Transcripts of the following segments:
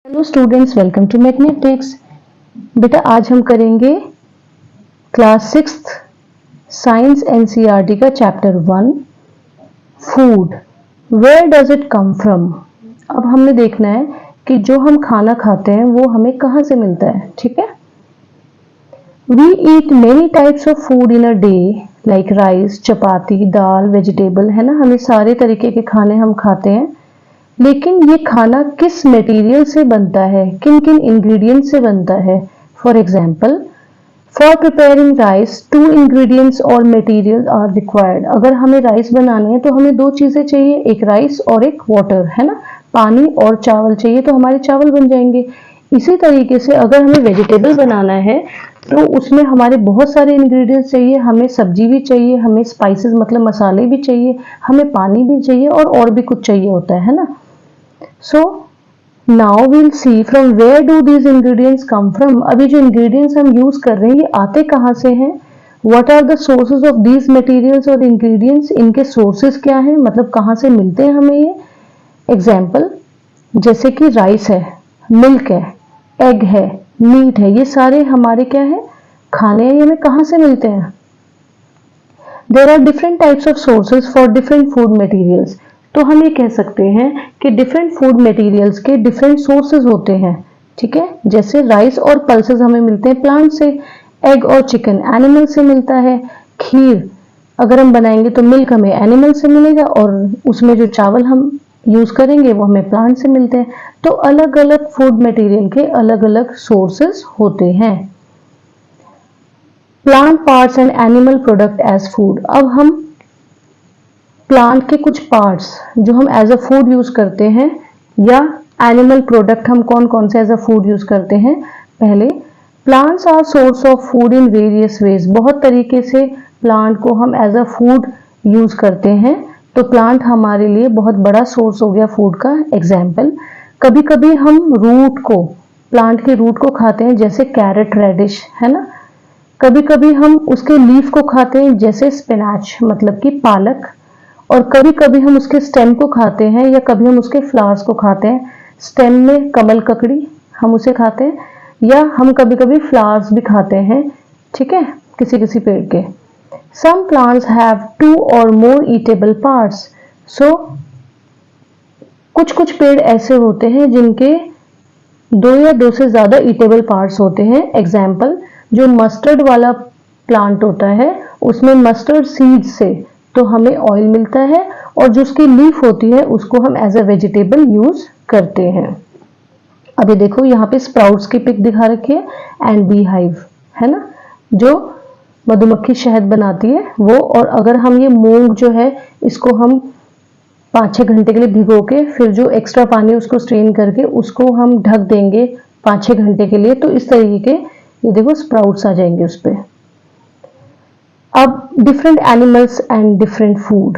Hello students, welcome to mathematics. बेटा आज हम करेंगे क्लास 6th साइंस एनसीईआरटी का chapter 1 food. Where does it come from. अब हमने देखना है कि जो हम खाना खाते हैं वो हमें कहाँ से मिलता है। ठीक है, we eat many types of food in a day like rice, chapati, dal, vegetable, है ना। हमें सारे तरीके के खाने हम खाते हैं, लेकिन ये खाना किस मटेरियल से बनता है, किन किन इंग्रेडिएंट से बनता है। For example, for preparing rice 2 ingredients और मटेरियल आर रिक्वायर्ड। अगर हमें राइस बनाने हैं तो हमें 2 चीजें चाहिए, एक राइस और एक वाटर, है ना। पानी और चावल चाहिए तो हमारे चावल बन जाएंगे। इसी तरीके से अगर हमें वेजिटेबल बनाना है तो उसमें हमारे बहुत सारे इंग्रेडिएंट्स चाहिए, हमें सब्जी भी चाहिए, हमें स्पाइसेस मतलब मसाले भी चाहिए, हमें पानी भी चाहिए और भी कुछ चाहिए होता है ना। So now we'll see from where do these ingredients come from। अभी जो ingredients हम यूज कर रहे हैं ये आते कहाँ से हैं। What are the sources of these materials और ingredients, इनके sources क्या हैं, मतलब कहाँ से मिलते हैं हमें ये। एग्जाम्पल जैसे कि राइस है, मिल्क है, एग है, मीट है, ये सारे हमारे क्या है, खाने हैं। ये हमें कहाँ से मिलते हैं। There are different types of sources for different food materials। तो हम ये कह सकते हैं कि डिफरेंट फूड मटेरियल्स के डिफरेंट सोर्सेज होते हैं। ठीक है, जैसे राइस और पल्सेस हमें मिलते हैं प्लांट से, एग और चिकन एनिमल से मिलता है, खीर अगर हम बनाएंगे तो मिल्क हमें एनिमल से मिलेगा और उसमें जो चावल हम यूज करेंगे वो हमें प्लांट से मिलते हैं। तो अलग अलग फूड मटेरियल के अलग अलग सोर्सेज होते हैं। Plant parts and animal product as food. अब हम प्लांट के कुछ पार्ट्स जो हम एज अ फूड यूज करते हैं या एनिमल प्रोडक्ट हम कौन कौन से एज अ फूड यूज करते हैं। पहले, plants are source of food in various ways. बहुत तरीके से प्लांट को हम एज अ फूड यूज करते हैं, तो प्लांट हमारे लिए बहुत बड़ा सोर्स हो गया फूड का। एग्जाम्पल, कभी कभी हम रूट को, प्लांट के रूट को खाते हैं जैसे कैरेट, रेडिश, है ना। कभी कभी हम उसके लीफ को खाते हैं जैसे स्पिनाच मतलब कि पालक, और कभी कभी हम उसके स्टेम को खाते हैं या कभी हम उसके फ्लावर्स को खाते हैं। स्टेम में कमल ककड़ी हम उसे खाते हैं, या हम कभी कभी फ्लावर्स भी खाते हैं, ठीक है, किसी किसी पेड़ के। सम प्लांट्स हैव 2 और मोर ईटेबल पार्ट्स। सो कुछ कुछ पेड़ ऐसे होते हैं जिनके 2 या 2 से ज्यादा ईटेबल पार्ट्स होते हैं। एग्जाम्पल, जो मस्टर्ड वाला प्लांट होता है उसमें मस्टर्ड सीड से तो हमें ऑयल मिलता है, और जो उसकी लीफ होती है उसको हम एज अ वेजिटेबल यूज करते हैं। अभी देखो यहाँ पे स्प्राउट्स की पिक दिखा रखी है एंड बी हाइव, है ना, जो मधुमक्खी शहद बनाती है वो। और अगर हम ये मूंग जो है इसको हम 5-6 घंटे के लिए भिगो के फिर जो एक्स्ट्रा पानी उसको स्ट्रेन करके उसको हम ढक देंगे 5-6 घंटे के लिए, तो इस तरीके के ये देखो स्प्राउट्स आ जाएंगे उस पे। अब different animals and different food.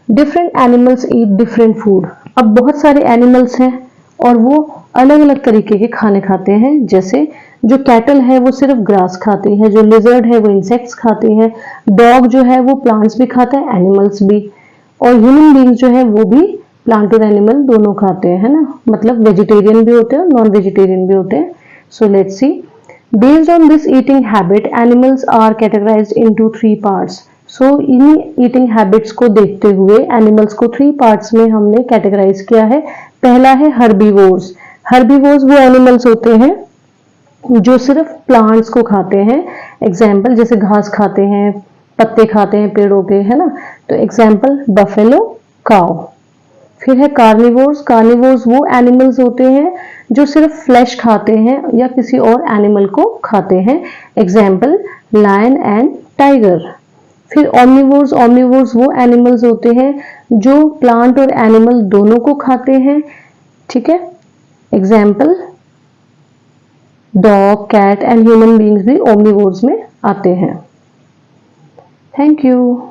Different animals eat different food. अब बहुत सारे एनिमल्स हैं और वो अलग अलग तरीके के खाने खाते हैं। जैसे जो कैटल है वो सिर्फ ग्रास खाती है, जो लिजर्ड है वो इंसेक्ट्स खाती है, डॉग जो है वो प्लांट्स भी खाता है, एनिमल्स भी, और ह्यूमन बींग्स जो है वो भी प्लांट और एनिमल दोनों खाते हैं, है ना, मतलब वेजिटेरियन भी होते हैं और नॉन वेजिटेरियन भी होते हैं। So let's see, based on this eating habit animals are categorized into 3 parts। so इन्हीं eating habits को देखते हुए animals को 3 parts में हमने categorize किया है। पहला है herbivores। herbivores वो animals होते हैं जो सिर्फ plants को खाते हैं। एग्जाम्पल जैसे घास खाते हैं, पत्ते खाते हैं पेड़ों के, है ना। तो एग्जाम्पल buffalo, cow। फिर है कार्निवोर्स। कार्निवोर्स वो एनिमल्स होते हैं जो सिर्फ फ्लैश खाते हैं या किसी और एनिमल को खाते हैं। Example lion and tiger. फिर ओमनिवोर्स। ओमनिवोर्स वो एनिमल्स होते हैं जो प्लांट और एनिमल दोनों को खाते हैं, ठीक है। Example dog, cat and human beings भी ओमनिवोर्स में आते हैं। Thank you.